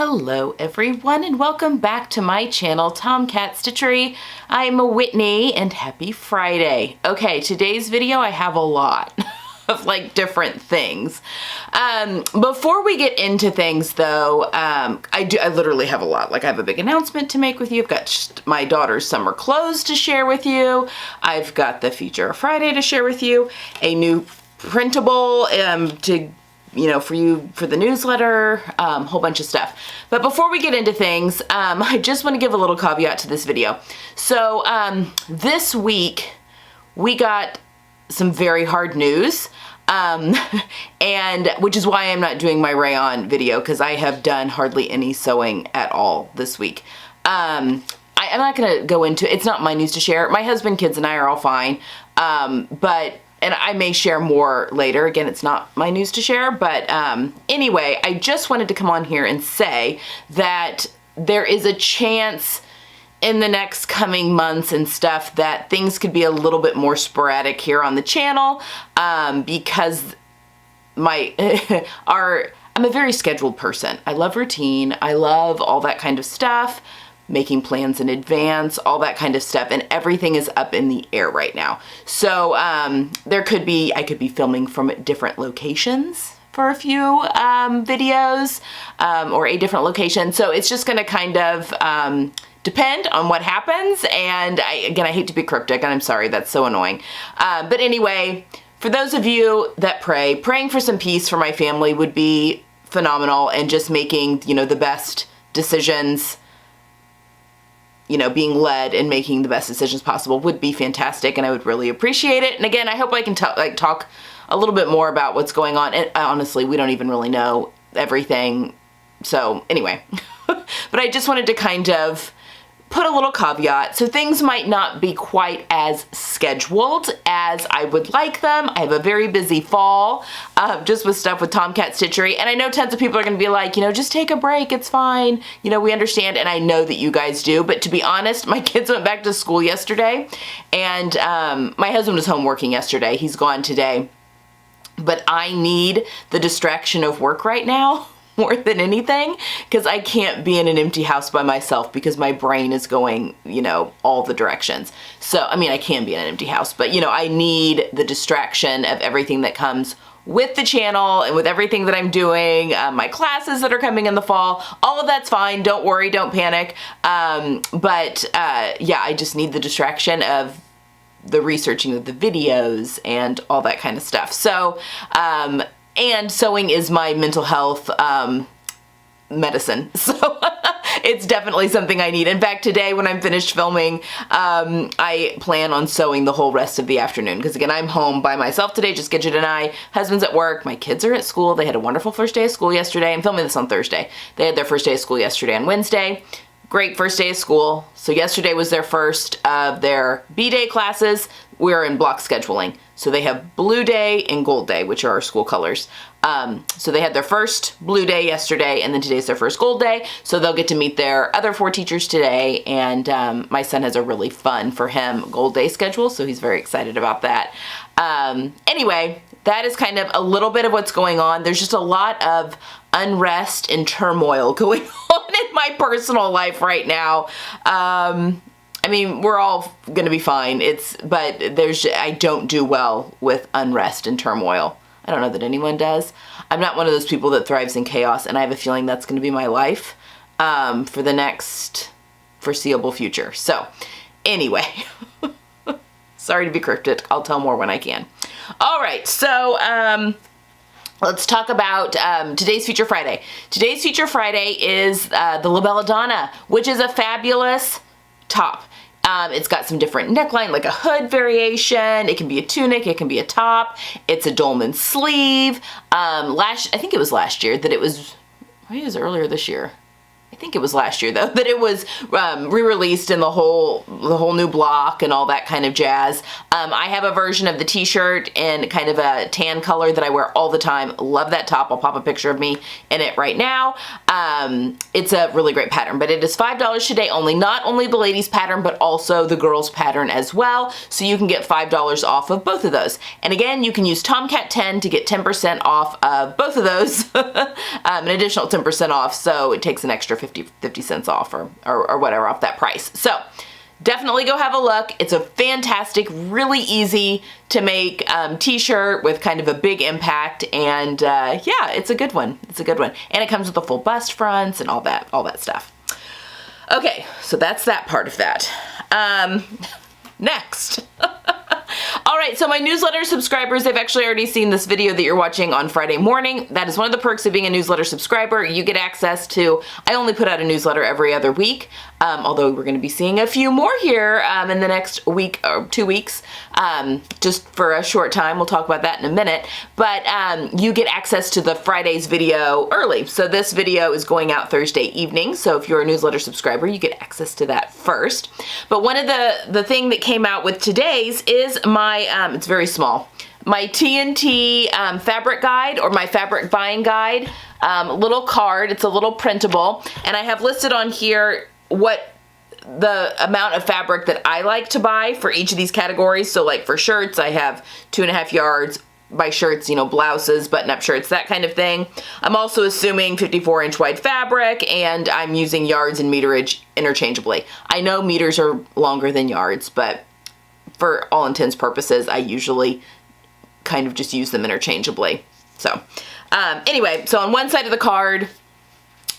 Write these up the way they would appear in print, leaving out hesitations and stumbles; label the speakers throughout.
Speaker 1: Hello everyone and welcome back to my channel, Tomcat Stitchery. I'm Whitney and happy Friday. Okay, today's video I have a lot of like different things. Before we get into things though, I literally have a lot. Like I have a big announcement to make with you. I've got my daughter's summer clothes to share with you. I've got the feature of Friday to share with you. A new printable for the newsletter, whole bunch of stuff. But before we get into things, I just want to give a little caveat to this video. So this week we got some very hard news, and which is why I'm not doing my rayon video, because I have done hardly any sewing at all this week. I'm not going to go into, it's not my news to share. My husband, kids, and I are all fine, and I may share more later. Again, it's not my news to share, but anyway, I just wanted to come on here and say that there is a chance in the next coming months and stuff that things could be a little bit more sporadic here on the channel, because I'm a very scheduled person. I love routine. I love all that kind of stuff. Making plans in advance, all that kind of stuff, and everything is up in the air right now. So I could be filming from different locations for a few videos, or a different location. So it's just gonna kind of depend on what happens. And I hate to be cryptic, and I'm sorry, that's so annoying. But anyway, for those of you that praying for some peace for my family would be phenomenal, and just making, the best decisions, being led and making the best decisions possible would be fantastic, and I would really appreciate it. And again, I hope I can talk a little bit more about what's going on. And honestly, we don't even really know everything. So anyway, but I just wanted to kind of put a little caveat. So things might not be quite as scheduled as I would like them. I have a very busy fall, just with stuff with Tomcat Stitchery. And I know tons of people are gonna be like, just take a break, it's fine. We understand, and I know that you guys do. But to be honest, my kids went back to school yesterday, and my husband was home working yesterday. He's gone today. But I need the distraction of work right now more than anything, because I can't be in an empty house by myself, because my brain is going, all the directions. So, I can be in an empty house, but I need the distraction of everything that comes with the channel and with everything that I'm doing, my classes that are coming in the fall. All of that's fine. Don't worry, don't panic. Yeah, I just need the distraction of the researching of the videos and all that kind of stuff. So, and sewing is my mental health medicine. So it's definitely something I need. In fact, today when I'm finished filming, I plan on sewing the whole rest of the afternoon. Because again, I'm home by myself today, just Gidget and I. Husband's at work. My kids are at school. They had a wonderful first day of school yesterday. I'm filming this on Thursday. They had their first day of school yesterday on Wednesday. Great first day of school. So yesterday was their first of their B-Day classes. We're in block scheduling. So they have Blue Day and Gold Day, which are our school colors. So they had their first Blue Day yesterday, and then today's their first Gold Day. So they'll get to meet their other 4 teachers today. And my son has a really fun, for him, Gold Day schedule. So he's very excited about that. Anyway, that is kind of a little bit of what's going on. There's just a lot of unrest and turmoil going on in my personal life right now. We're all gonna be fine. But I don't do well with unrest and turmoil. I don't know that anyone does. I'm not one of those people that thrives in chaos, and I have a feeling that's gonna be my life for the next foreseeable future. So anyway, sorry to be cryptic. I'll tell more when I can. All right, so let's talk about today's Feature Friday. Today's Feature Friday is the La Belladonna, which is a fabulous top. It's got some different neckline, like a hood variation. It can be a tunic, it can be a top. It's a dolman sleeve. I think it was last year that it was, maybe it was earlier this year. I think it was last year though, that it was re-released in the whole new block and all that kind of jazz. I have a version of the t-shirt in kind of a tan color that I wear all the time. Love that top. I'll pop a picture of me in it right now. It's a really great pattern, but it is $5 today only. Not only the ladies pattern, but also the girls pattern as well. So you can get $5 off of both of those. And again, you can use Tomcat10 to get 10% off of both of those, an additional 10% off. So it takes an extra 50 cents off or whatever off that price. So definitely go have a look. It's a fantastic, really easy to make t-shirt with kind of a big impact, and yeah, it's a good one. It's a good one. And it comes with the full bust fronts and all that stuff. Okay, so that's that part of that. Next. All right, so my newsletter subscribers, they've actually already seen this video that you're watching on Friday morning. That is one of the perks of being a newsletter subscriber. You get access to, I only put out a newsletter every other week, although we're going to be seeing a few more here in the next week or 2 weeks, just for a short time. We'll talk about that in a minute. But you get access to the Friday's video early. So this video is going out Thursday evening. So if you're a newsletter subscriber, you get access to that first. But one of the thing that came out with today's is my, it's very small, my TNT fabric guide, or my fabric buying guide, little card. It's a little printable, and I have listed on here what the amount of fabric that I like to buy for each of these categories. So like for shirts, I have 2.5 yards. By shirts, you know, blouses, button-up shirts, that kind of thing. I'm also assuming 54-inch wide fabric, and I'm using yards and meterage interchangeably. I know meters are longer than yards, but for all intents purposes, I usually kind of just use them interchangeably. So anyway, so on one side of the card,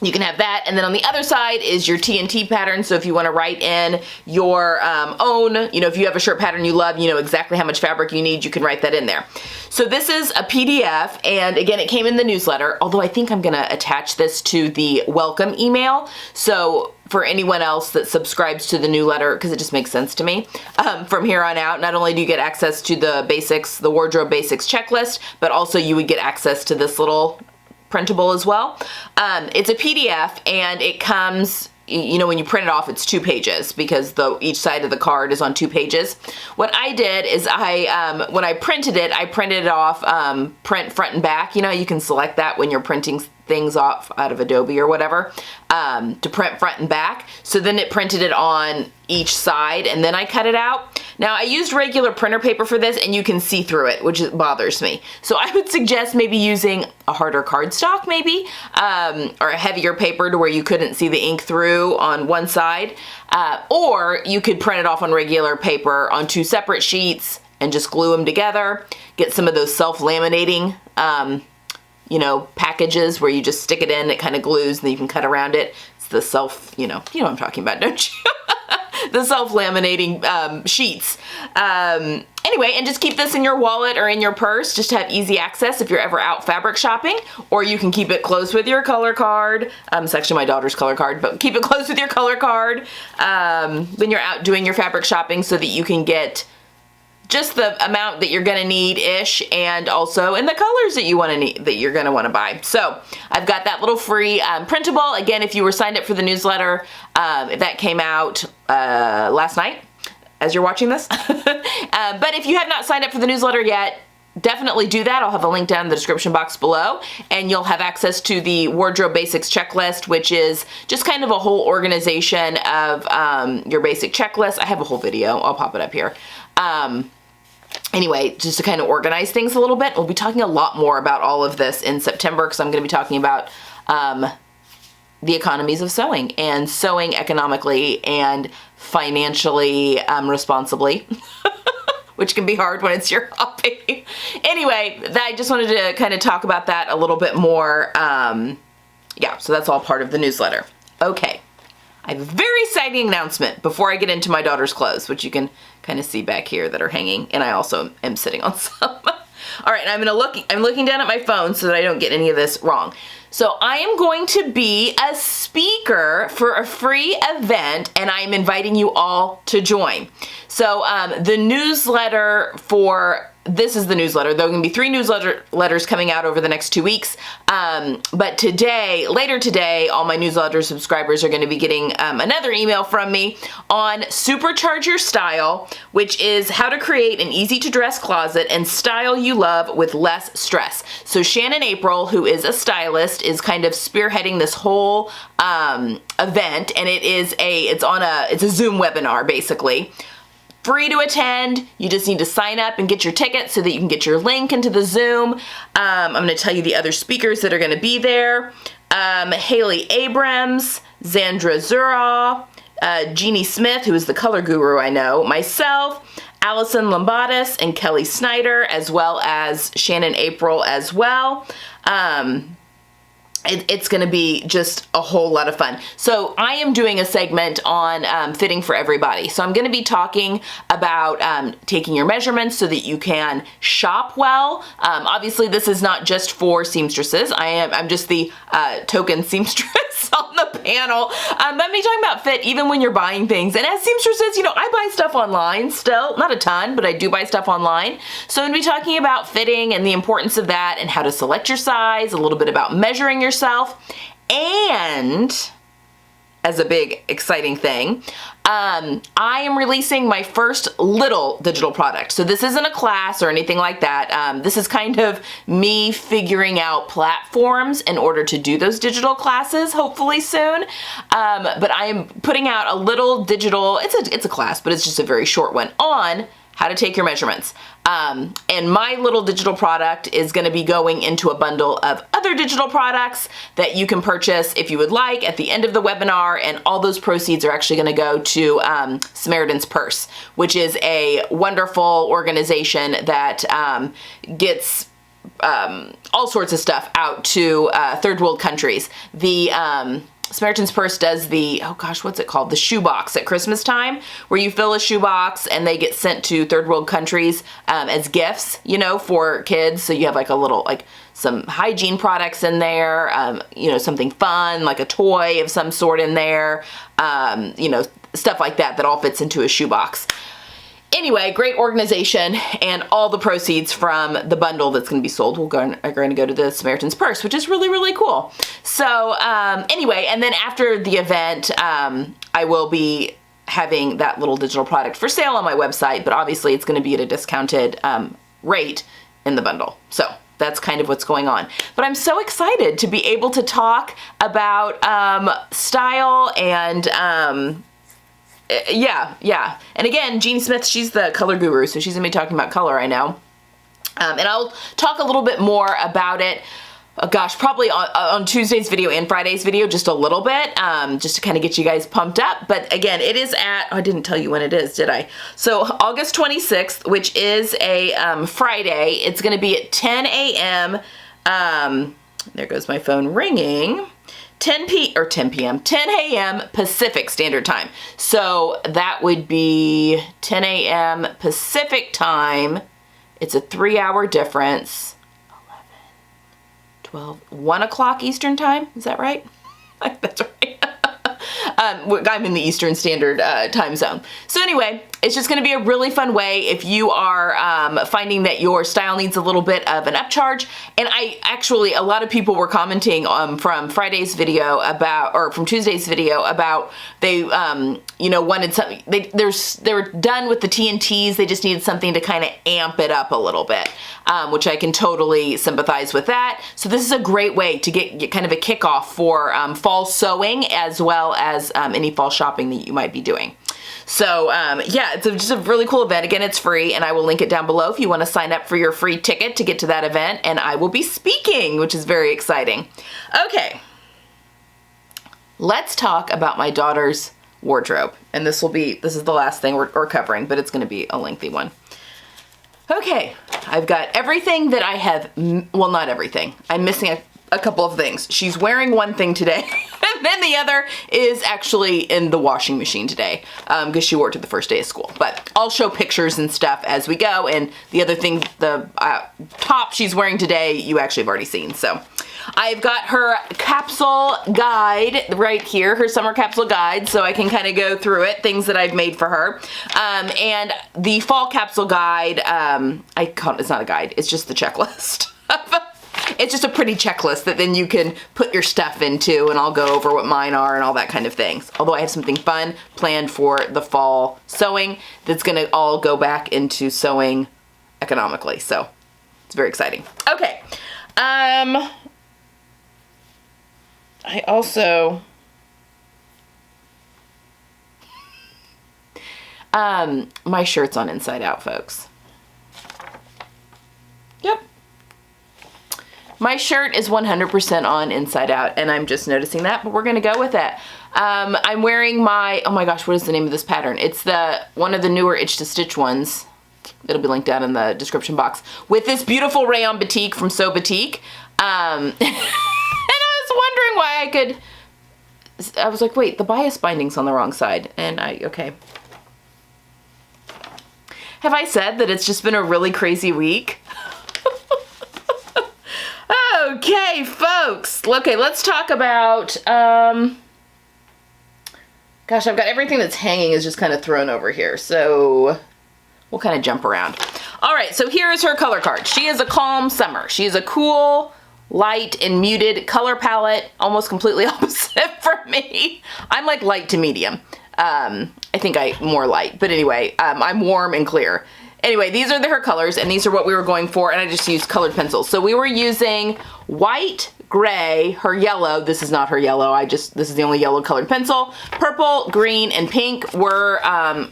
Speaker 1: you can have that, and then on the other side is your TNT pattern. So if you want to write in your own, you know, if you have a shirt pattern you love, you know exactly how much fabric you need, you can write that in there. So this is a PDF, and again, it came in the newsletter, although I think I'm going to attach this to the welcome email. So for anyone else that subscribes to the newsletter, because it just makes sense to me, from here on out, not only do you get access to the basics, the wardrobe basics checklist, but also you would get access to this little printable as well. It's a PDF, and it comes, you know, when you print it off, it's 2 pages because each side of the card is on 2 pages. What I did is when I printed it off print front and back. You know, you can select that when you're printing things off out of Adobe or whatever, to print front and back. So then it printed it on each side, and then I cut it out. Now I used regular printer paper for this, and you can see through it, which bothers me. So I would suggest maybe using a harder cardstock maybe, or a heavier paper to where you couldn't see the ink through on one side. Or you could print it off on regular paper on 2 separate sheets and just glue them together. Get some of those self-laminating you know, packages where you just stick it in, it kind of glues, and then you can cut around it. It's the you know what I'm talking about, don't you? The self-laminating sheets. Anyway, and just keep this in your wallet or in your purse just to have easy access if you're ever out fabric shopping, or you can keep it close with your color card. It's actually my daughter's color card, but keep it close with your color card when you're out doing your fabric shopping, so that you can get just the amount that you're gonna need-ish, and also in the colors that you're gonna wanna buy. So I've got that little free printable. Again, if you were signed up for the newsletter, that came out last night as you're watching this. But if you have not signed up for the newsletter yet, definitely do that. I'll have a link down in the description box below, and you'll have access to the wardrobe basics checklist, which is just kind of a whole organization of your basic checklist. I have a whole video. I'll pop it up here. Anyway, just to kind of organize things a little bit. We'll be talking a lot more about all of this in September, because I'm going to be talking about the economies of sewing, and sewing economically and financially responsibly, which can be hard when it's your hobby. Anyway, I just wanted to kind of talk about that a little bit more. Yeah, so that's all part of the newsletter. Okay. I have a very exciting announcement before I get into my daughter's clothes, which you can kind of see back here that are hanging, and I also am sitting on some. All right, I'm looking down at my phone so that I don't get any of this wrong. So I am going to be a speaker for a free event, and I am inviting you all to join. So the newsletter for this is the newsletter. There are going to be 3 newsletters coming out over the next 2 weeks. But today, later today, all my newsletter subscribers are going to be getting another email from me on Supercharge Your Style, which is how to create an easy-to-dress closet and style you love with less stress. So Shannon April, who is a stylist, is kind of spearheading this whole event, and it's a Zoom webinar, basically. Free to attend. You just need to sign up and get your ticket so that you can get your link into the Zoom. I'm going to tell you the other speakers that are going to be there. Haley Abrams, Zandra Zuraw, Jeannie Smith, who is the color guru I know, myself, Allison Lombatis, and Kelly Snyder, as well as Shannon April as well. It's going to be just a whole lot of fun. So I am doing a segment on fitting for everybody. So I'm going to be talking about taking your measurements so that you can shop well. Obviously, this is not just for seamstresses. I'm just the token seamstress on the panel. I'm going to be talking about fit even when you're buying things. And as seamstresses, you know, I buy stuff online still. Not a ton, but I do buy stuff online. So I'm going to be talking about fitting and the importance of that and how to select your size, a little bit about measuring yourself, and as a big exciting thing, I am releasing my first little digital product. So this isn't a class or anything like that. This is kind of me figuring out platforms in order to do those digital classes, hopefully soon. But I am putting out a little digital, it's a class, but it's just a very short one on how to take your measurements. And my little digital product is going to be going into a bundle of other digital products that you can purchase if you would like at the end of the webinar, and all those proceeds are actually going to go to Samaritan's Purse, which is a wonderful organization that gets all sorts of stuff out to third world countries. The Samaritan's Purse does the, oh gosh, what's it called? The shoebox at Christmas time, where you fill a shoebox and they get sent to third world countries as gifts, you know, for kids. So you have like a little, like some hygiene products in there, you know, something fun, like a toy of some sort in there, you know, stuff like that, that all fits into a shoebox. Anyway, great organization, and all the proceeds from the bundle that's going to be sold are going to go to the Samaritan's Purse, which is really, really cool. So anyway, and then after the event, I will be having that little digital product for sale on my website, but obviously it's going to be at a discounted rate in the bundle. So that's kind of what's going on. But I'm so excited to be able to talk about style and yeah. And again, Jeannie Smith, she's the color guru, so she's gonna be talking about color, I know. And I'll talk a little bit more about it, gosh, probably on Tuesday's video and Friday's video, just a little bit, just to kind of get you guys pumped up. But again, it is at, oh, I didn't tell you when it is, did I? So August 26th, which is a Friday. It's gonna be at 10 a.m. There goes my phone ringing. 10 a.m. Pacific Standard Time. So that would be 10 a.m. Pacific Time. It's a 3-hour difference. 11, 12, 1 o'clock Eastern Time. Is that right? That's right. I'm in the Eastern Standard Time Zone. So anyway, it's just going to be a really fun way if you are finding that your style needs a little bit of an upcharge. And a lot of people were commenting from Friday's video about, or from Tuesday's video about, they you know, wanted something. They were done with the TNTs. They just needed something to kind of amp it up a little bit, which I can totally sympathize with that. So this is a great way to get kind of a kickoff for fall sewing, as well as any fall shopping that you might be doing. So yeah, it's just a really cool event. Again, it's free, and I will link it down below if you want to sign up for your free ticket to get to that event, and I will be speaking, which is very exciting. Okay, let's talk about my daughter's wardrobe, and this is the last thing we're covering, but it's going to be a lengthy one. Okay, I've got everything that I have, well, not everything. I'm missing a couple of things. She's wearing one thing today, and then the other is actually in the washing machine today because she wore it to the first day of school. But I'll show pictures and stuff as we go. And the other thing, the top she's wearing today, you actually have already seen. So I've got her capsule guide right here, her summer capsule guide, so I can kind of go through it, things that I've made for her. And the fall capsule guide, it's not a guide, it's just the checklist. It's just a pretty checklist that then you can put your stuff into, and I'll go over what mine are and all that kind of things. Although I have something fun planned for the fall sewing that's gonna all go back into sewing economically, so it's very exciting. Okay. I also, my shirt's on inside out, folks. Yep. My shirt is 100% on inside out, and I'm just noticing that, but we're gonna go with it. I'm wearing my, oh my gosh, what is the name of this pattern? It's one of the newer Itch to Stitch ones. It'll be linked down in the description box. With this beautiful rayon batik from Sew Batik. Wondering why I was like, wait, the bias binding's on the wrong side. And okay. Have I said that it's just been a really crazy week? Okay, folks. Okay, let's talk about, gosh, I've got everything that's hanging is just kind of thrown over here. So we'll kind of jump around. All right, so here is her color card. She is a calm summer. She is a cool, light and muted color palette, almost completely opposite for me. I'm like light to medium. I think more light, but anyway, I'm warm and clear. Anyway, these are her colors, and these are what we were going for, and I just used colored pencils. So we were using white, gray, her yellow, this is not her yellow, this is the only yellow colored pencil, purple, green, and pink were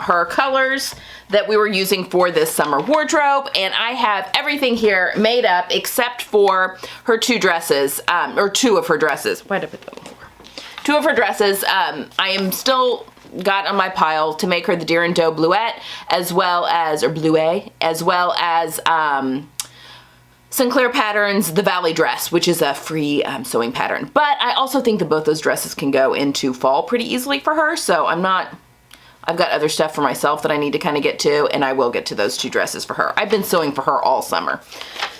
Speaker 1: her colors that we were using for this summer wardrobe, and I have everything here made up except for her two dresses, or two of her dresses. Why did I put that one over? Two of her dresses, I am still got on my pile to make her the Deer and Doe Bluette, as well as, or Bluet, as well as Sinclair Patterns, the Valley Dress, which is a free sewing pattern. But I also think that both those dresses can go into fall pretty easily for her, so I've got other stuff for myself that I need to kind of get to, and I will get to those two dresses for her. I've been sewing for her all summer.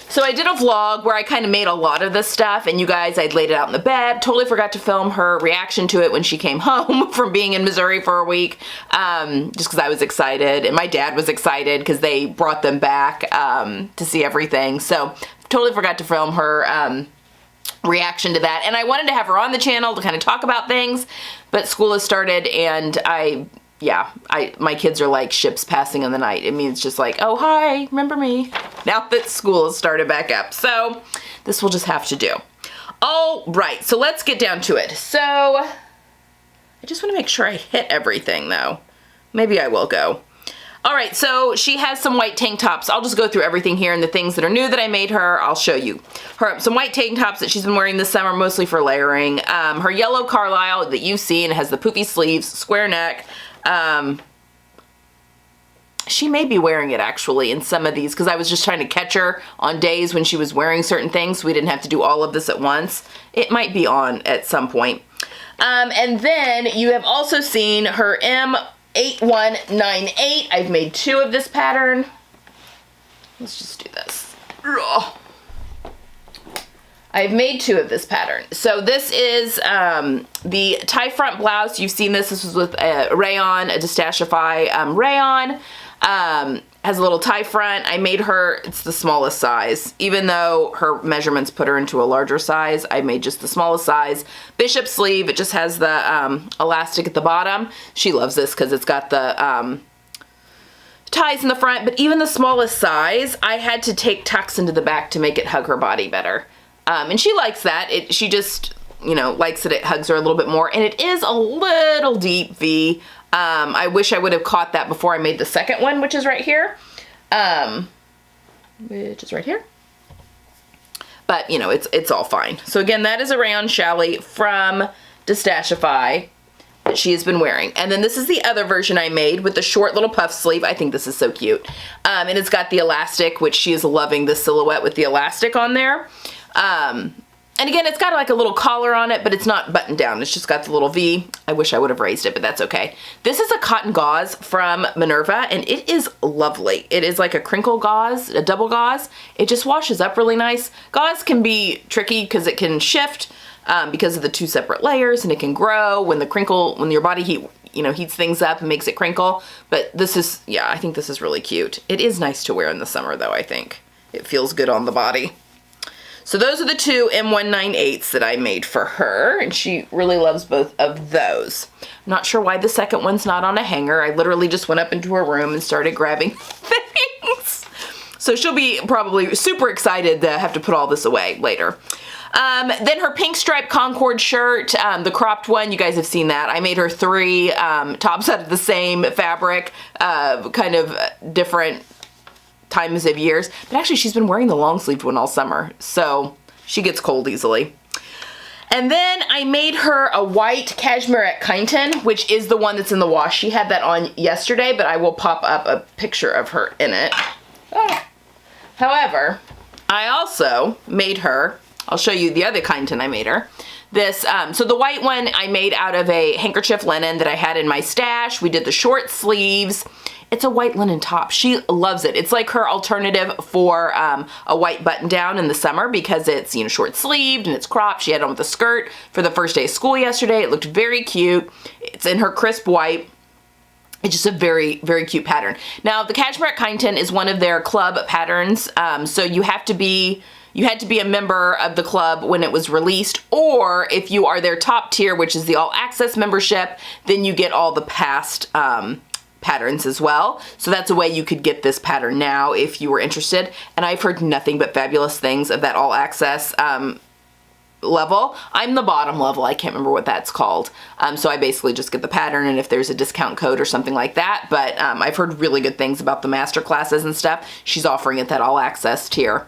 Speaker 1: So I did a vlog where I kind of made a lot of this stuff, and you guys, I'd laid it out in the bed. Totally forgot to film her reaction to it when she came home from being in Missouri for a week, just because I was excited, and my dad was excited because they brought them back to see everything. So totally forgot to film her reaction to that, and I wanted to have her on the channel to kind of talk about things, but school has started, and my kids are like ships passing in the night. It means just like, oh, hi, remember me? Now that school has started back up. So this will just have to do. All right, so let's get down to it. So I just want to make sure I hit everything though. Maybe I will go. All right, so she has some white tank tops. I'll just go through everything here, and the things that are new that I made her, I'll show you. Some white tank tops that she's been wearing this summer, mostly for layering. Her yellow Carlisle that you've seen has the poofy sleeves, square neck. She may be wearing it actually in some of these, because I was just trying to catch her on days when she was wearing certain things, so we didn't have to do all of this at once. It might be on at some point. And then you have also seen her M8198. I've made two of this pattern. Let's just do this. I've made two of this pattern. So this is the tie front blouse. You've seen this. This was with a rayon, a Distashify rayon. Has a little tie front. I made her, it's the smallest size. Even though her measurements put her into a larger size, I made just the smallest size. Bishop sleeve. It just has the elastic at the bottom. She loves this because it's got the ties in the front. But even the smallest size, I had to take tucks into the back to make it hug her body better. And she likes that. She just, likes that it hugs her a little bit more. And it is a little deep V. I wish I would have caught that before I made the second one, which is right here. But, it's all fine. So again, that is a rayon challis from Distashify that she has been wearing. And then this is the other version I made with the short little puff sleeve. I think this is so cute. And it's got the elastic, which she is loving the silhouette with the elastic on there. And again, it's got like a little collar on it, but it's not buttoned down. It's just got the little V. I wish I would have raised it, but that's okay. This is a cotton gauze from Minerva, and it is lovely. It is like a crinkle gauze, a double gauze. It just washes up really nice. Gauze can be tricky because it can shift because of the two separate layers, and it can grow when your body heats things up and makes it crinkle. But this is, yeah, I think this is really cute. It is nice to wear in the summer though, I think. It feels good on the body. So those are the two M198s that I made for her, and she really loves both of those. I'm not sure why the second one's not on a hanger. I literally just went up into her room and started grabbing things. So she'll be probably super excited to have to put all this away later. Then her pink striped Concord shirt, the cropped one, you guys have seen that. I made her 3 tops out of the same fabric, kind of different times of years, but actually she's been wearing the long sleeved one all summer, so she gets cold easily. And then I made her a white cashmerette Kyneton, which is the one that's in the wash. She had that on yesterday, but I will pop up a picture of her in it. However, I also made her, I'll show you the other Kyneton I made her. This, so the white one I made out of a handkerchief linen that I had in my stash. We did the short sleeves. It's a white linen top. She loves it. It's like her alternative for a white button down in the summer because it's, short sleeved and it's cropped. She had it on with a skirt for the first day of school yesterday. It looked very cute. It's in her crisp white. It's just a very, very cute pattern. Now, the Cashmere Kyneton is one of their club patterns, so you had to be a member of the club when it was released, or if you are their top tier, which is the all access membership, then you get all the past patterns as well. So that's a way you could get this pattern now if you were interested. And I've heard nothing but fabulous things of that all access level. I'm the bottom level. I can't remember what that's called. So I basically just get the pattern and if there's a discount code or something like that. But I've heard really good things about the master classes and stuff. She's offering it that all access tier.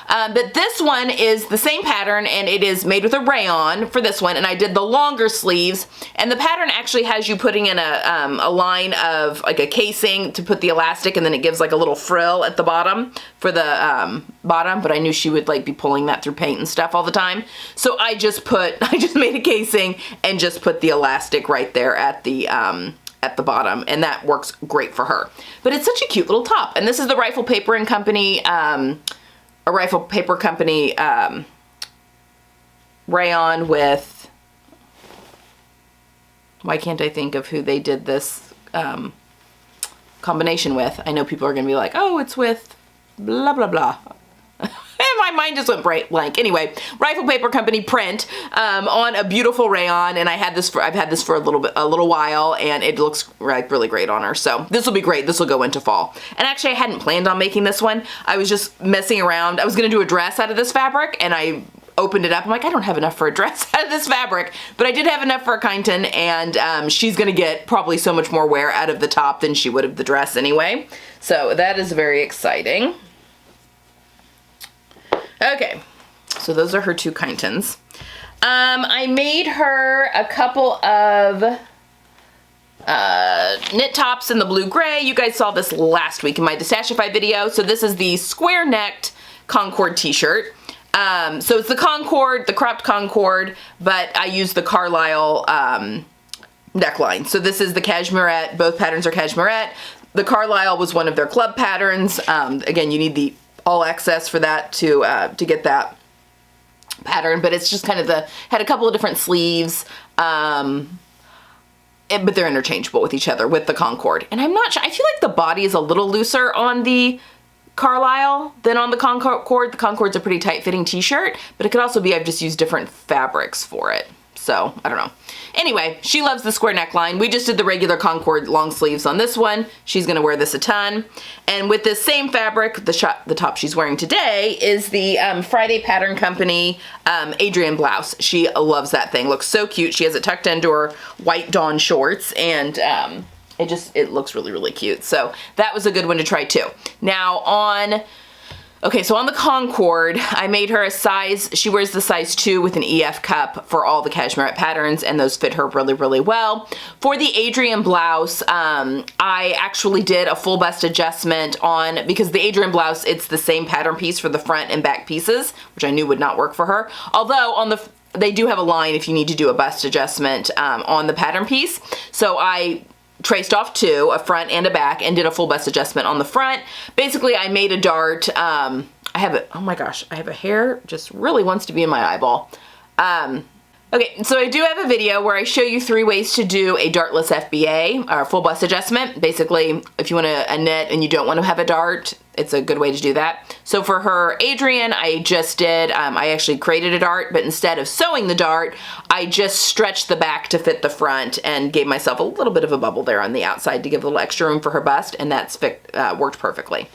Speaker 1: But this one is the same pattern and it is made with a rayon for this one, and I did the longer sleeves, and the pattern actually has you putting in a line of like a casing to put the elastic, and then it gives like a little frill at the bottom for the bottom, but I knew she would like be pulling that through paint and stuff all the time. So I just made a casing and just put the elastic right there at the bottom, and that works great for her. But it's such a cute little top, and this is the Rifle Paper and Company a Rifle Paper Company rayon with, why can't I think of who they did this combination with? I know people are going to be like, oh, it's with blah, blah, blah. And my mind just went blank. Anyway, Rifle Paper Company print on a beautiful rayon, and I've had this for a little while, and it looks like really great on her. So this will be great. This will go into fall. And actually, I hadn't planned on making this one. I was just messing around. I was going to do a dress out of this fabric, and I opened it up. I'm like, I don't have enough for a dress out of this fabric, but I did have enough for a Kyneton, and she's going to get probably so much more wear out of the top than she would of the dress anyway. So that is very exciting. Okay, so those are her 2 Kyntons. I made her a couple of knit tops in the blue gray. You guys saw this last week in my Destashify video. So this is the square necked Concord t-shirt. So it's the Concord, the cropped Concord, but I used the Carlisle neckline. So this is the cashmerette. Both patterns are cashmerette. The Carlisle was one of their club patterns. Again, you need the all access for that to get that pattern, but it's just kind of had a couple of different sleeves, but they're interchangeable with each other with the Concord. And I'm not sure, I feel like the body is a little looser on the Carlisle than on the Concord. The Concord's a pretty tight fitting t-shirt, but it could also be I've just used different fabrics for it. So, I don't know. Anyway, she loves the square neckline. We just did the regular Concord long sleeves on this one. She's going to wear this a ton. And with this same fabric, the top she's wearing today is the Friday Pattern Company Adrian blouse. She loves that thing. Looks so cute. She has it tucked into her white Dawn shorts, and it looks really, really cute. So that was a good one to try too. Now on Okay, so on the Concord, I made her a size, she wears the size 2 with an EF cup for all the cashmere patterns, and those fit her really, really well. For the Adrian blouse, I actually did a full bust adjustment on, because the Adrian blouse, it's the same pattern piece for the front and back pieces, which I knew would not work for her. Although on the, they do have a line if you need to do a bust adjustment on the pattern piece. So I traced off 2, a front and a back, and did a full bust adjustment on the front. Basically, I made a dart. I have it, oh my gosh, I have a hair just really wants to be in my eyeball. Okay, so I do have a video where I show you 3 ways to do a dartless FBA, or full bust adjustment. Basically, if you want a knit and you don't want to have a dart, it's a good way to do that. So for her Adrian, I just did, I actually created a dart, but instead of sewing the dart, I just stretched the back to fit the front and gave myself a little bit of a bubble there on the outside to give a little extra room for her bust, and that's worked perfectly.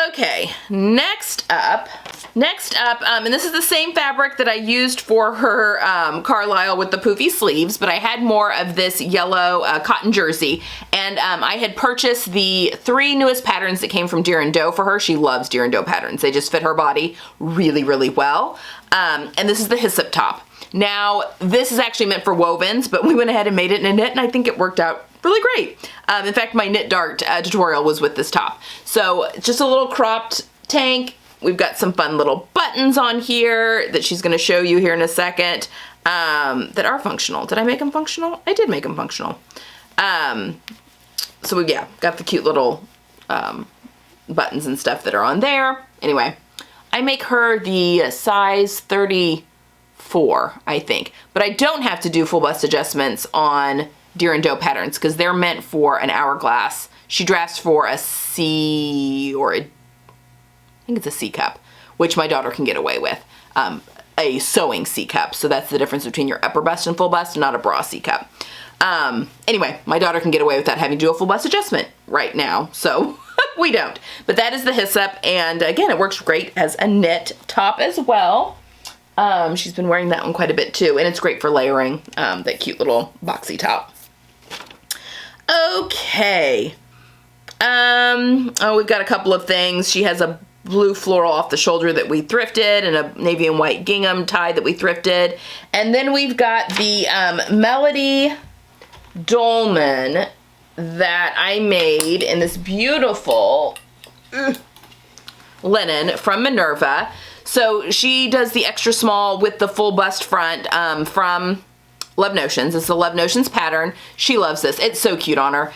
Speaker 1: Okay, next up, and this is the same fabric that I used for her Carlisle with the poofy sleeves, but I had more of this yellow cotton jersey, and I had purchased the 3 newest patterns that came from Deer and Doe for her. She loves Deer and Doe patterns. They just fit her body really, really well. And this is the hyssop top. Now, this is actually meant for wovens, but we went ahead and made it in a knit, and I think it worked out really great. In fact, my knit dart tutorial was with this top. So just a little cropped tank. We've got some fun little buttons on here that she's gonna show you here in a second that are functional. Did I make them functional? I did make them functional. So we, yeah, got the cute little buttons and stuff that are on there. Anyway, I make her the size 34, I think. But I don't have to do full bust adjustments on Deer and Doe patterns because they're meant for an hourglass. She drafts for a C, or I think it's a C cup, which my daughter can get away with. A sewing C cup. So that's the difference between your upper bust and full bust, not a bra C cup. Anyway, my daughter can get away without having to do a full bust adjustment right now. So we don't. But that is the hyssop. And again, it works great as a knit top as well. She's been wearing that one quite a bit too. And it's great for layering that cute little boxy top. Okay. Oh, we've got a couple of things. She has a blue floral off the shoulder that we thrifted and a navy and white gingham tie that we thrifted. And then we've got the Melody dolman that I made in this beautiful linen from Minerva. So she does the extra small with the full bust front from Love Notions. It's the Love Notions pattern. She loves this. It's so cute on her.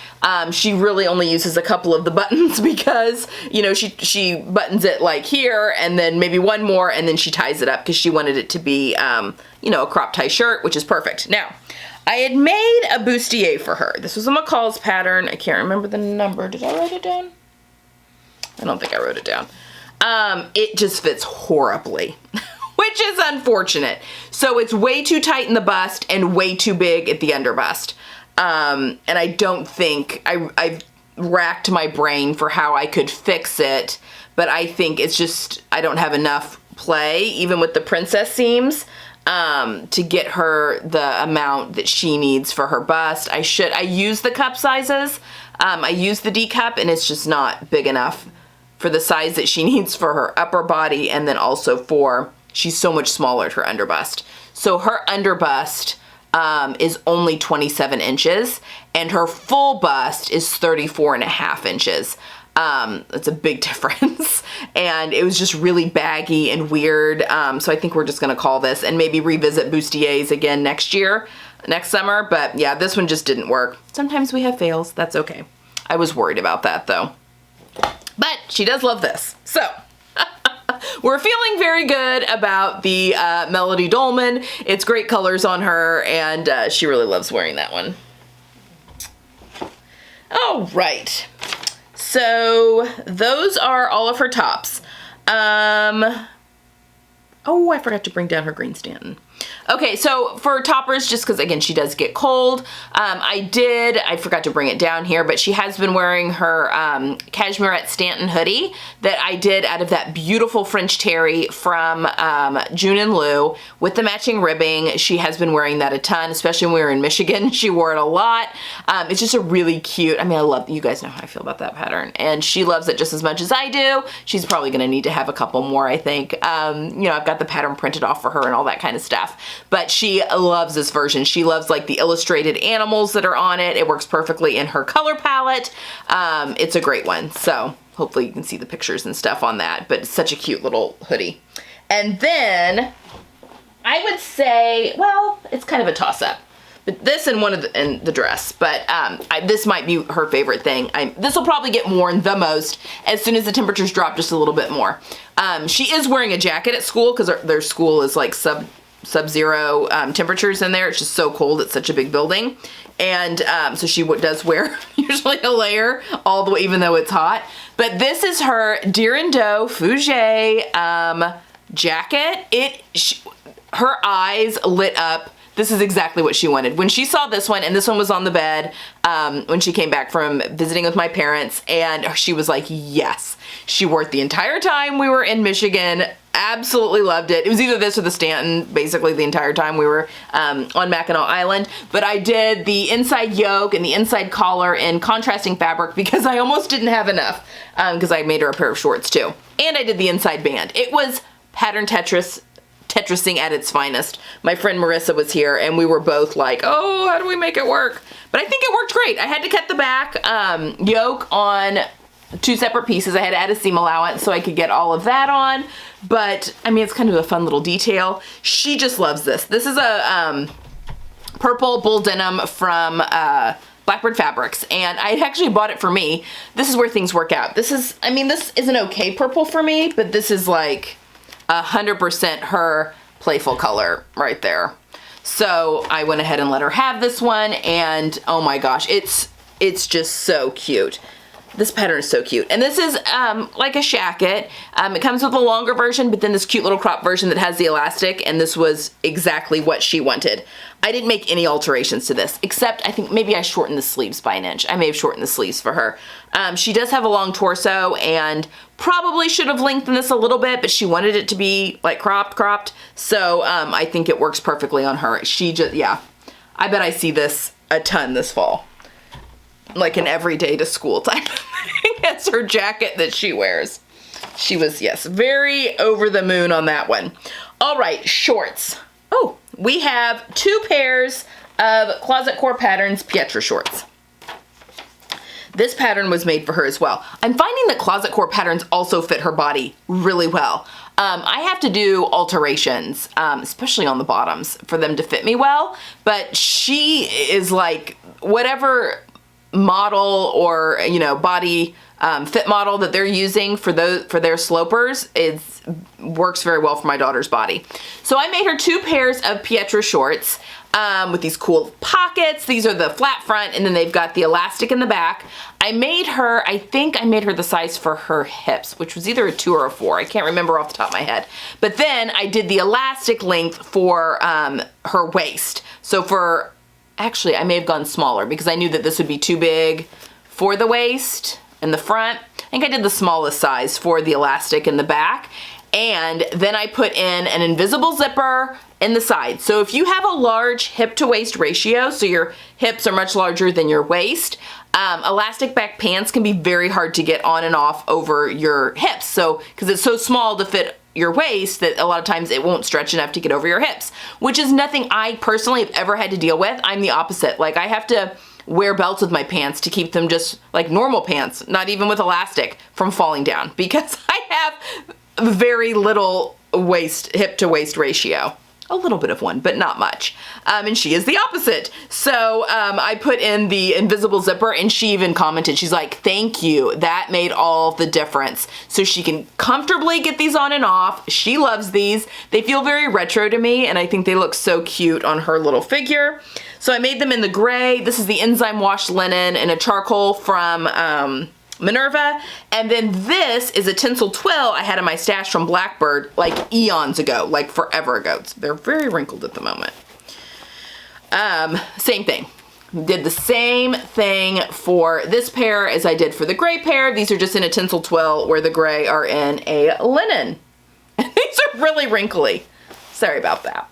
Speaker 1: She really only uses a couple of the buttons because, you know, she buttons it like here and then maybe one more and then she ties it up because she wanted it to be, you know, a crop tie shirt, which is perfect. Now, I had made a bustier for her. This was a McCall's pattern. I can't remember the number. Did I write it down? I don't think I wrote it down. It just fits horribly. Which is unfortunate. So it's way too tight in the bust and way too big at the underbust. And I don't think, I've racked my brain for how I could fix it, but I think it's just, I don't have enough play, even with the princess seams, to get her the amount that she needs for her bust. I use the cup sizes. I use the D cup and it's just not big enough for the size that she needs for her upper body and then also for, she's so much smaller at her underbust. So her underbust is only 27 inches and her full bust is 34.5 inches. It's a big difference. And it was just really baggy and weird. So I think we're just gonna call this and maybe revisit bustiers again next summer. But yeah, this one just didn't work. Sometimes we have fails, that's okay. I was worried about that though. But she does love this. So we're feeling very good about the Melody dolman. It's great colors on her and she really loves wearing that one. All right. So those are all of her tops. Oh, I forgot to bring down her green Stanton. Okay, so for toppers, just because again she does get cold, I forgot to bring it down here, but she has been wearing her Cashmere Stanton hoodie that I did out of that beautiful French terry from June and Lou with the matching ribbing. She has been wearing that a ton, especially when we were in Michigan. She wore it a lot. It's just a really cute, I mean, I love, you guys know how I feel about that pattern, and she loves it just as much as I do. She's probably gonna need to have a couple more, I think. You know, I've got the pattern printed off for her and all that kind of stuff, but she loves this version. She loves like the illustrated animals that are on it. It works perfectly in her color palette. It's a great one, so hopefully you can see the pictures and stuff on that, but it's such a cute little hoodie. And then I would say, well, it's kind of a toss-up. But this and the dress, but this might be her favorite thing. This will probably get worn the most as soon as the temperatures drop just a little bit more. She is wearing a jacket at school because their school is like sub-zero temperatures in there. It's just so cold. It's such a big building. And so she does wear usually a layer all the way, even though it's hot. But this is her Deer and Doe Fougere jacket. Her eyes lit up. This is exactly what she wanted. When she saw this one, and this one was on the bed when she came back from visiting with my parents, and she was like, yes. She wore it the entire time we were in Michigan. Absolutely loved it. It was either this or the Stanton, basically the entire time we were on Mackinac Island. But I did the inside yoke and the inside collar in contrasting fabric because I almost didn't have enough because I made her a pair of shorts too. And I did the inside band. It was pattern Tetrising at its finest. My friend Marissa was here and we were both like, oh, how do we make it work? But I think it worked great. I had to cut the back yoke on 2 separate pieces. I had to add a seam allowance so I could get all of that on. But I mean, it's kind of a fun little detail. She just loves this. This is a purple bull denim from Blackbird Fabrics, and I actually bought it for me. This is where things work out. This is, I mean, this is an okay purple for me, but this is like 100% her playful color right there. So I went ahead and let her have this one, and oh my gosh, it's just so cute. This pattern is so cute. And this is like a shacket. It comes with a longer version, but then this cute little crop version that has the elastic, and this was exactly what she wanted. I didn't make any alterations to this, except I think maybe I shortened the sleeves by an inch. I may have shortened the sleeves for her. She does have a long torso, and probably should have lengthened this a little bit, but she wanted it to be like cropped. So I think it works perfectly on her. She just, yeah, I bet I see this a ton this fall. Like an everyday to school type of thing. That's her jacket that she wears. She was, yes, very over the moon on that one. All right, shorts. Oh, we have 2 pairs of Closet Core Patterns Pietra shorts. This pattern was made for her as well. I'm finding that Closet Core patterns also fit her body really well. I have to do alterations, especially on the bottoms, for them to fit me well, but she is like, whatever model or, you know, body fit model that they're using for their slopers, works very well for my daughter's body. So I made her 2 pairs of Pietra shorts with these cool pockets. These are the flat front, and then they've got the elastic in the back. I think I made her the size for her hips, which was either a 2 or a 4. I can't remember off the top of my head. But then I did the elastic length for her waist. So actually, I may have gone smaller because I knew that this would be too big for the waist in the front. I think I did the smallest size for the elastic in the back. And then I put in an invisible zipper in the side. So if you have a large hip to waist ratio, so your hips are much larger than your waist, elastic back pants can be very hard to get on and off over your hips. So, because it's so small to fit your waist that a lot of times it won't stretch enough to get over your hips, which is nothing I personally have ever had to deal with. I'm the opposite. Like, I have to wear belts with my pants to keep them just like normal pants, not even with elastic, from falling down because I have very little hip to waist ratio. A little bit of one, but not much. And she is the opposite. So I put in the invisible zipper, and she even commented, she's like, thank you, that made all the difference. So she can comfortably get these on and off. She loves these. They feel very retro to me, and I think they look so cute on her little figure. So I made them in the gray. This is the enzyme washed linen and a charcoal from Minerva. And then this is a tinsel twill I had in my stash from Blackbird like eons ago, like forever ago. They're very wrinkled at the moment. Same thing. Did the same thing for this pair as I did for the gray pair. These are just in a tinsel twill where the gray are in a linen. And these are really wrinkly. Sorry about that.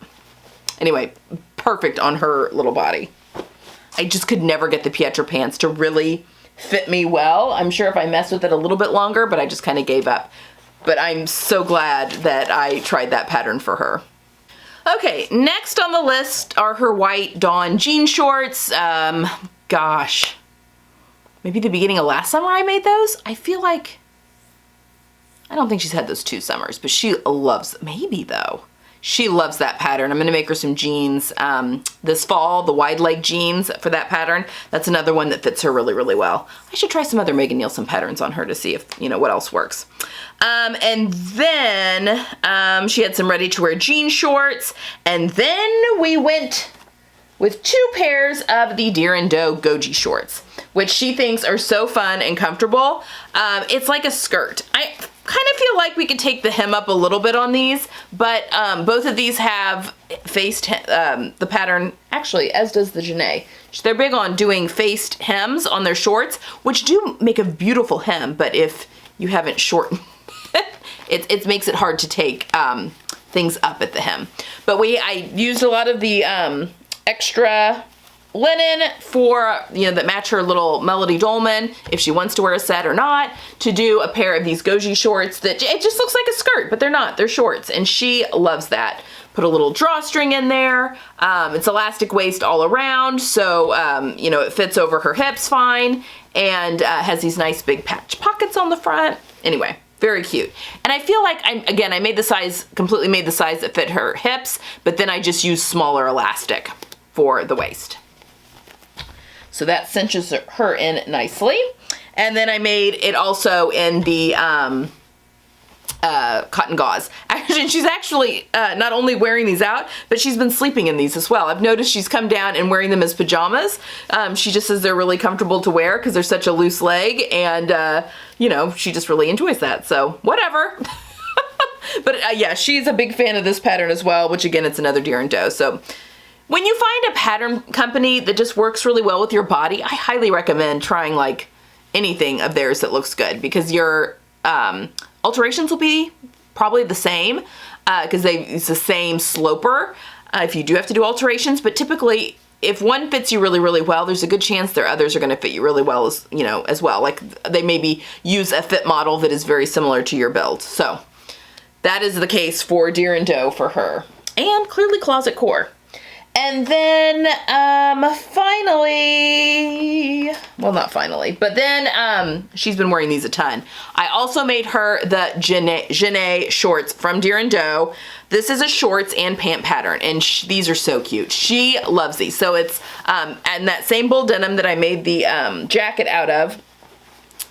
Speaker 1: Anyway, perfect on her little body. I just could never get the Pietra pants to really fit me well. I'm sure if I messed with it a little bit longer, but I just kind of gave up. But I'm so glad that I tried that pattern for her. Okay, next on the list are her white Dawn jean shorts. Gosh, maybe the beginning of last summer I made those. I feel like, I don't think she's had those 2 summers, but she loves, maybe though. She loves that pattern. I'm gonna make her some jeans this fall, the wide leg jeans for that pattern. That's another one that fits her really, really well. I should try some other Megan Nielsen patterns on her to see if, you know, what else works. And then she had some ready to wear jean shorts. And then we went with 2 pairs of the Deer and Doe Goji shorts, which she thinks are so fun and comfortable. It's like a skirt. I kind of feel like we could take the hem up a little bit on these, but both of these have faced the pattern, actually, as does the Janae. They're big on doing faced hems on their shorts, which do make a beautiful hem, but if you haven't shortened it makes it hard to take things up at the hem. But I used a lot of the extra linen for, you know, that match her little Melody Dolman, if she wants to wear a set or not, to do a pair of these Goji shorts that it just looks like a skirt, but they're not, they're shorts, and she loves that. Put a little drawstring in there. It's elastic waist all around, so you know, it fits over her hips fine, and has these nice big patch pockets on the front. Anyway, very cute. And I feel like I made the size, completely made the size that fit her hips, but then I just used smaller elastic for the waist. So that cinches her in nicely. And then I made it also in the cotton gauze. Actually, she's actually not only wearing these out, but she's been sleeping in these as well. I've noticed she's come down and wearing them as pajamas. She just says they're really comfortable to wear because they're such a loose leg, and you know, she just really enjoys that. So whatever. But yeah, she's a big fan of this pattern as well, which again, it's another Deer and Doe. So when you find a pattern company that just works really well with your body, I highly recommend trying like anything of theirs that looks good, because your alterations will be probably the same because it's the same sloper if you do have to do alterations. But typically, if one fits you really, really well, there's a good chance their others are going to fit you really well as, you know, as well. Like they maybe use a fit model that is very similar to your build. So that is the case for Deer and Doe for her, and clearly Closet Core. And then finally, well, not finally, but then she's been wearing these a ton. I also made her the Janae shorts from Deer and Doe. This is a shorts and pant pattern, and these are so cute. She loves these. So it's and that same bull denim that I made the jacket out of.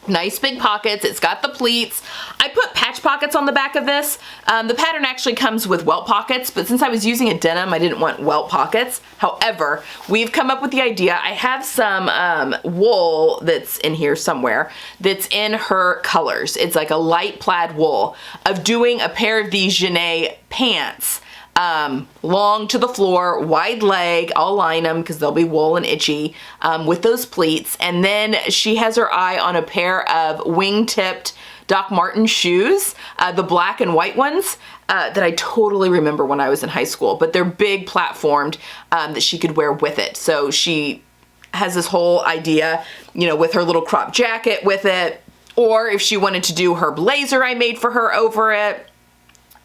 Speaker 1: Nice big pockets. It's got the pleats. I put patch pockets on the back of this. The pattern actually comes with welt pockets, but since I was using a denim, I didn't want welt pockets. However, we've come up with the idea. I have some wool that's in here somewhere that's in her colors. It's like a light plaid wool, of doing a pair of these Janae pants. Long to the floor, wide leg. I'll line them because they'll be wool and itchy with those pleats. And then she has her eye on a pair of wing-tipped Doc Marten shoes, the black and white ones that I totally remember when I was in high school. But they're big platformed that she could wear with it. So she has this whole idea, you know, with her little crop jacket with it. Or if she wanted to do her blazer I made for her over it.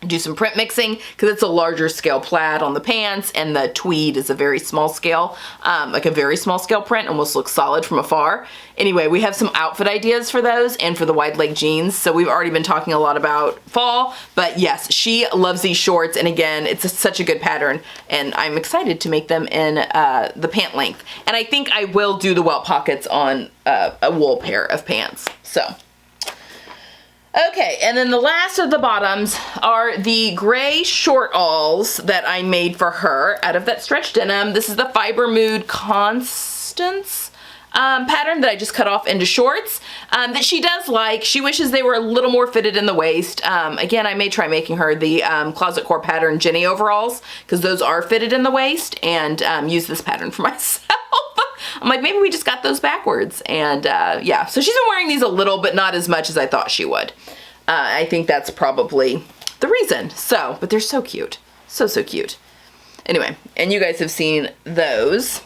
Speaker 1: Do some print mixing because it's a larger scale plaid on the pants, and the tweed is a very small scale, like a very small scale print, almost looks solid from afar. Anyway, we have some outfit ideas for those and for the wide leg jeans. So we've already been talking a lot about fall, but yes, she loves these shorts. And again, it's such a good pattern, and I'm excited to make them in the pant length. And I think I will do the welt pockets on a wool pair of pants. So. Okay, and then the last of the bottoms are the gray short alls that I made for her out of that stretch denim. This is the Fiber Mood Constance. pattern that I just cut off into shorts that she does like. She wishes they were a little more fitted in the waist. Again, I may try making her the Closet Core pattern Jenny overalls, because those are fitted in the waist, and use this pattern for myself. I'm like, maybe we just got those backwards. And yeah, so she's been wearing these a little, but not as much as I thought she would. I think that's probably the reason. So, but they're so cute. So, so cute. Anyway, and you guys have seen those.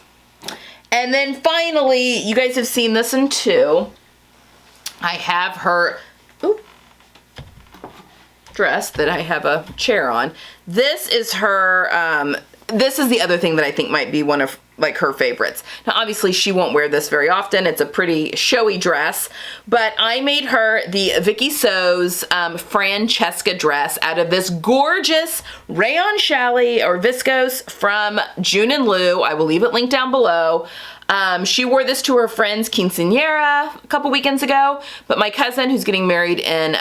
Speaker 1: And then finally, you guys have seen this one too. I have her dress that I have a chair on. This is her, this is the other thing that I think might be one of like her favorites. Now obviously she won't wear this very often. It's a pretty showy dress, but I made her the Vicky So's Francesca dress out of this gorgeous rayon challis or viscose from June and Lou. I will leave it linked down below. She wore this to her friend's quinceañera a couple weekends ago, but my cousin who's getting married in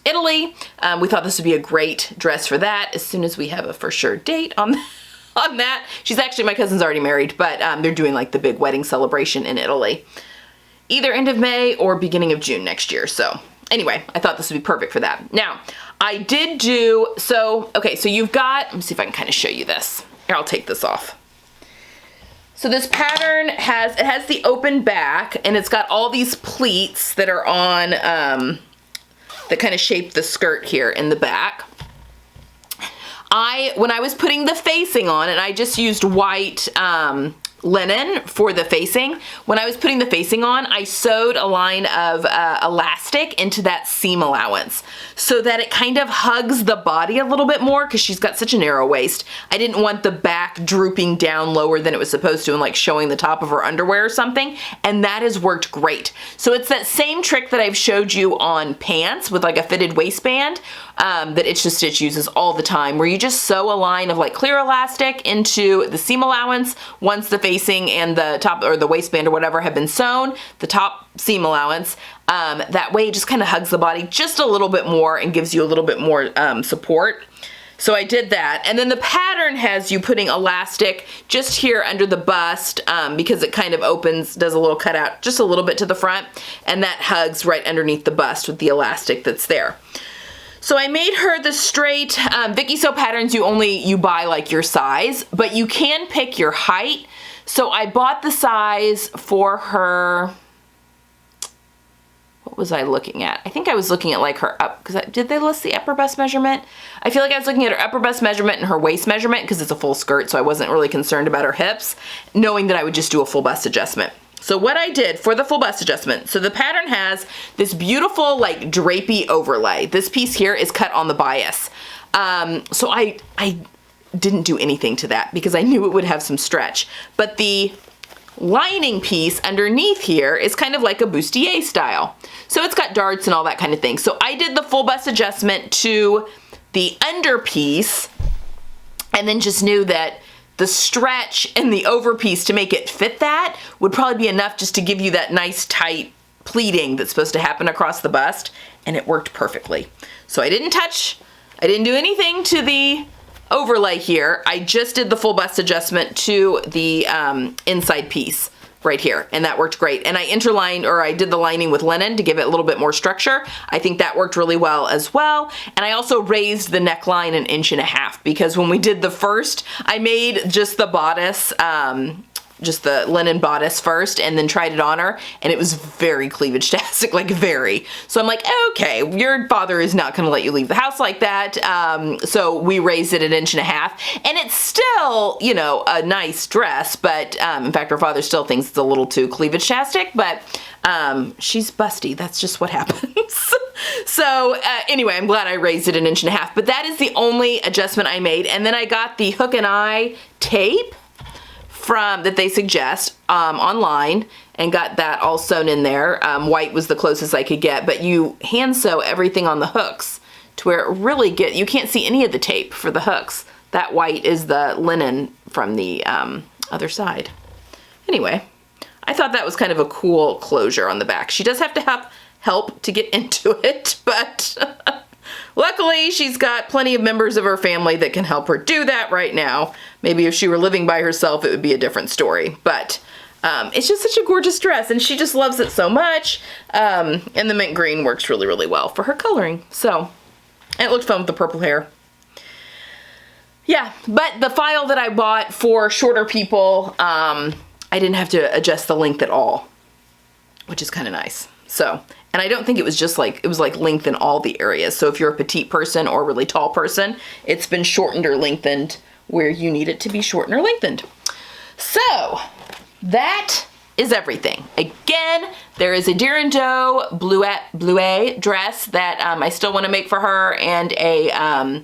Speaker 1: Italy, we thought this would be a great dress for that as soon as we have a for sure date on that. She's actually, my cousin's already married, but they're doing like the big wedding celebration in Italy. Either end of May or beginning of June next year. So anyway, I thought this would be perfect for that. Now, I did do, okay, so you've got, let me see if I can kind of show you this. Here, I'll take this off. So this pattern has the open back, and it's got all these pleats that are on, that kind of shape the skirt here in the back. When I was putting the facing on, and I just used white linen for the facing. When I was putting the facing on, I sewed a line of elastic into that seam allowance so that it kind of hugs the body a little bit more, because she's got such a narrow waist. I didn't want the back drooping down lower than it was supposed to and like showing the top of her underwear or something, and that has worked great. So it's that same trick that I've showed you on pants with like a fitted waistband that Itch to Stitch uses all the time, where you just sew a line of like clear elastic into the seam allowance once the facing and the top or the waistband or whatever have been sewn, the top seam allowance. That way it just kind of hugs the body just a little bit more and gives you a little bit more support. So I did that. And then the pattern has you putting elastic just here under the bust because it kind of opens, does a little cutout just a little bit to the front, and that hugs right underneath the bust with the elastic that's there. So I made her the straight Vicky So patterns. You buy like your size, but you can pick your height. So I bought the size for her. What was I looking at? I think I was looking at like her up, because did they list the upper bust measurement? I feel like I was looking at her upper bust measurement and her waist measurement, because it's a full skirt, so I wasn't really concerned about her hips, knowing that I would just do a full bust adjustment. So what I did for the full bust adjustment, so the pattern has this beautiful like drapey overlay. This piece here is cut on the bias. So I didn't do anything to that because I knew it would have some stretch. But the lining piece underneath here is kind of like a bustier style. So it's got darts and all that kind of thing. So I did the full bust adjustment to the under piece, and then just knew that the stretch and the over piece to make it fit that would probably be enough just to give you that nice tight pleating that's supposed to happen across the bust, and it worked perfectly. So I didn't do anything to the overlay here. I just did the full bust adjustment to the inside piece right here, and that worked great. And I interlined, or I did the lining with linen to give it a little bit more structure. I think that worked really well as well. And I also raised the neckline 1.5 inches, because when we did the first, I made just the bodice, just the linen bodice first, and then tried it on her, and it was very cleavage-tastic, like very. So I'm like, okay, your father is not gonna let you leave the house like that. So we raised it 1.5 inches, and it's still, you know, a nice dress, but in fact, her father still thinks it's a little too cleavage-tastic, but she's busty. That's just what happens. So anyway, I'm glad I raised it 1.5 inches, but that is the only adjustment I made. And then I got the hook and eye tape that they suggest online, and got that all sewn in there. White was the closest I could get, but you hand sew everything on the hooks to where it really you can't see any of the tape for the hooks. That white is the linen from the other side. Anyway, I thought that was kind of a cool closure on the back. She does have to have help to get into it, but luckily she's got plenty of members of her family that can help her do that right now. Maybe if she were living by herself, it would be a different story. But It's just such a gorgeous dress, and she just loves it so much. And the mint green works really, really well for her coloring. So, it looked fun with the purple hair. Yeah, but the file that I bought for shorter people, I didn't have to adjust the length at all, which is kind of nice. So, and I don't think it was just like, it was like length in all the areas. So if you're a petite person or a really tall person, it's been shortened or lengthened where you need it to be shortened or lengthened. So that is everything. Again, there is a Deer and Doe bluet dress that I still want to make for her, and a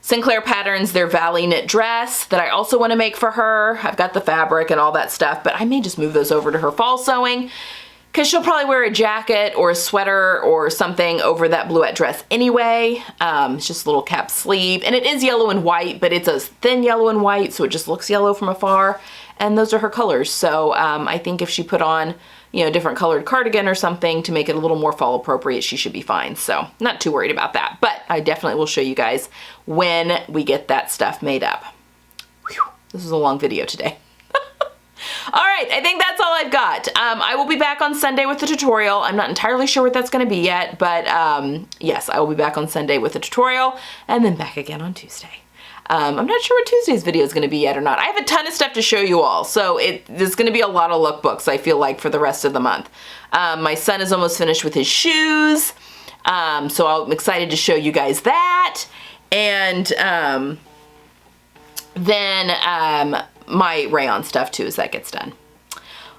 Speaker 1: Sinclair Patterns, their Valley knit dress that I also want to make for her. I've got the fabric and all that stuff, but I may just move those over to her fall sewing, because she'll probably wear a jacket or a sweater or something over that bluette dress anyway. It's just a little cap sleeve, and it is yellow and white, but it's a thin yellow and white, so it just looks yellow from afar, and those are her colors. So I think if she put on, you know, a different colored cardigan or something to make it a little more fall appropriate, she should be fine. So not too worried about that, but I definitely will show you guys when we get that stuff made up. Whew, this is a long video today. All right, I think that's all I've got. I will be back on Sunday with the tutorial. I'm not entirely sure what that's going to be yet, but yes, I will be back on Sunday with the tutorial, and then back again on Tuesday. I'm not sure what Tuesday's video is going to be yet or not. I have a ton of stuff to show you all, so there's going to be a lot of lookbooks, I feel like, for the rest of the month. My son is almost finished with his shoes, so I'm excited to show you guys that. And then my rayon stuff too, as that gets done.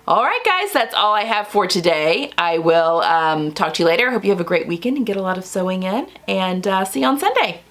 Speaker 1: All right, guys, that's all I have for today. I will talk to you later. Hope you have a great weekend and get a lot of sewing in, and see you on Sunday.